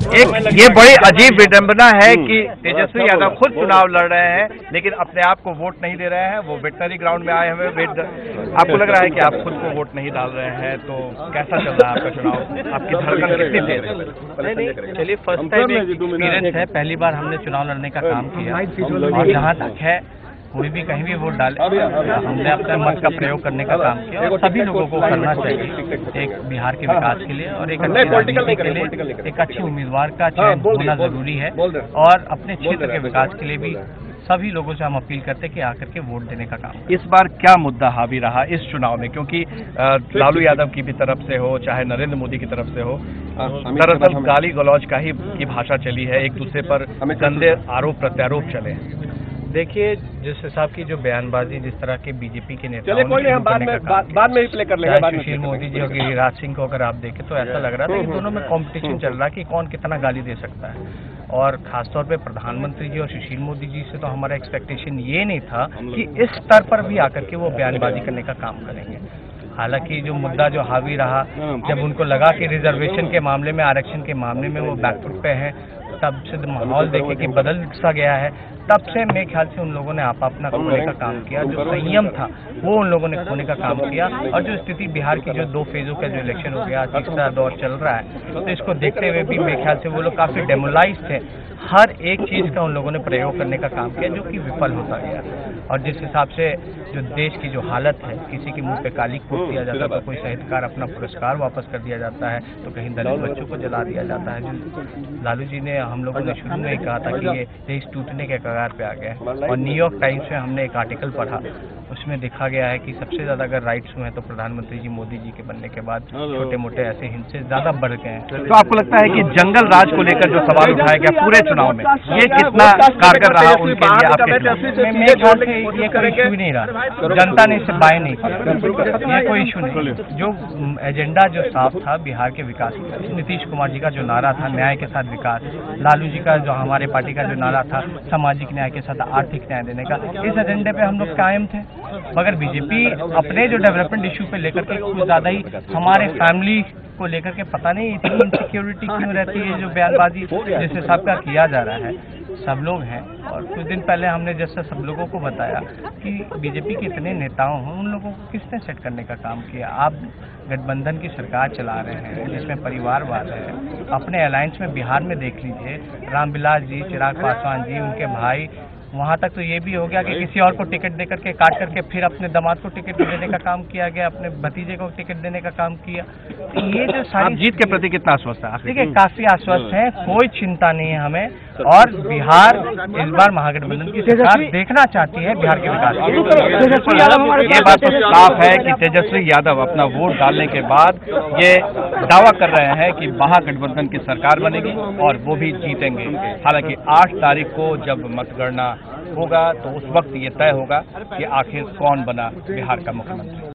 एक ये बड़ी अजीब विडंबना है कि तेजस्वी यादव खुद चुनाव लड़ रहे हैं लेकिन अपने आप को वोट नहीं दे रहे हैं। वो वेटनरी ग्राउंड में आए हुए आपको लग रहा है कि आप खुद को वोट नहीं डाल रहे हैं, तो कैसा चल रहा है आपका चुनाव? आपकी धड़कन कितनी तेज है? नहीं, चलिए फर्स्ट टाइम एक्सपीरियंस है, पहली बार हमने चुनाव लड़ने का काम किया और जहाँ तक है कोई भी कहीं भी वोट डाले, हमने अपने मत का प्रयोग करने का काम किया और सभी लोगों को करना चाहिए एक बिहार के विकास के लिए और एक अच्छी राजनीति के लिए एक अच्छी उम्मीदवार का चयन होना जरूरी है और अपने क्षेत्र के विकास के लिए भी सभी लोगों से हम अपील करते हैं कि आकर के वोट देने का काम। इस बार क्या मुद्दा हावी रहा इस चुनाव में? क्योंकि लालू यादव की भी तरफ से हो चाहे नरेंद्र मोदी की तरफ से हो, दरअसल गाली गलौज का ही की भाषा चली है, एक दूसरे पर गंदे आरोप प्रत्यारोप चले हैं। देखिए, जिस हिसाब की जो बयानबाजी जिस तरह के बीजेपी के नेताओं बाद में ही प्ले कर लेंगे, सुशील मोदी जी और गिरिराज सिंह को अगर आप देखें तो ऐसा लग रहा था कि दोनों में कंपटीशन चल रहा है कि कौन कितना गाली दे सकता है। और खासतौर पे प्रधानमंत्री जी और सुशील मोदी जी से तो हमारा एक्सपेक्टेशन ये नहीं था कि इस स्तर पर भी आकर के वो बयानबाजी करने का काम करेंगे। हालांकि जो मुद्दा जो हावी रहा, जब उनको लगा कि रिजर्वेशन के मामले में, आरक्षण के मामले में वो बैकफुट पे हैं, तब से माहौल देखे कि बदल सा गया है, तब से मेरे ख्याल से उन लोगों ने आपा अपना खोने का काम किया। जो संयम था वो उन लोगों ने खोने का काम किया और जो स्थिति बिहार की जो 2 फेजों का जो इलेक्शन हो गया, तीसरा दौर चल रहा है, तो इसको देखते हुए भी मेरे ख्याल से वो लोग काफी डेमोलाइज थे। हर एक चीज का उन लोगों ने प्रयोग करने का काम किया जो कि विफल होता गया। और जिस हिसाब से जो देश की जो हालत है, किसी के मुंह पे काली कोट दिया जाता है तो कोई साहित्यकार अपना पुरस्कार वापस कर दिया जाता है, तो कहीं दलित बच्चों को जला दिया जाता है। जो लालू जी ने, हम लोगों ने शुरू में ही कहा था कि ये देश टूटने के कगार पे आ गया है और न्यूयॉर्क टाइम्स में हमने एक आर्टिकल पढ़ा, उसमें देखा गया है कि सबसे ज्यादा अगर राइट्स हुए तो प्रधानमंत्री जी मोदी जी के बनने के बाद छोटे मोटे ऐसे हिंसे ज्यादा बढ़ गए हैं। तो आपको लगता है कि जंगल राज को लेकर जो सवाल उठाया गया पूरे चुनाव में, ये कितना कारगर रहा उनके लिए? आपके मेरे ख्याल से ये कोई इशू नहीं रहा, जनता ने इसे बाय नहीं किया, ये कोई इशू नहीं। जो एजेंडा जो साफ था बिहार के विकास, नीतीश कुमार जी का जो नारा था न्याय के साथ विकास, लालू जी का जो हमारे पार्टी का जो नारा था सामाजिक न्याय के साथ आर्थिक न्याय देने का, इस एजेंडे पे हम लोग कायम थे। मगर बीजेपी अपने जो डेवलपमेंट इशू पे लेकर के कुछ ज्यादा ही हमारे फैमिली को लेकर के पता नहीं इतनी इनसिक्योरिटी क्यों रहती है, जो बयानबाजी जिस हिसाब का किया जा रहा है, सब लोग हैं। और कुछ दिन पहले हमने जैसे सब लोगों को बताया कि बीजेपी के इतने नेताओं हैं, उन लोगों को किसने सेट करने का काम किया? आप गठबंधन की सरकार चला रहे हैं जिसमें परिवारवाद है। अपने अलायंस में बिहार में देख लीजिए, रामविलास जी, चिराग पासवान जी, उनके भाई, वहाँ तक तो ये भी हो गया कि किसी और को टिकट देकर के काट करके फिर अपने दामाद को टिकट देने का काम किया गया, अपने भतीजे को टिकट देने का काम किया। तो ये जो सारी जीत के प्रति कितना आश्वस्त है? देखिए, काफी आश्वस्त है, कोई चिंता नहीं है हमें। और बिहार इस बार महागठबंधन की सरकार देखना चाहती है बिहार के विकास। ये बात तो साफ है कि तेजस्वी यादव अपना वोट डालने के बाद ये दावा कर रहे हैं कि महागठबंधन की सरकार बनेगी और वो भी जीतेंगे। हालांकि 8 तारीख को जब मतगणना होगा तो उस वक्त ये तय होगा कि आखिर कौन बना बिहार का मुख्यमंत्री।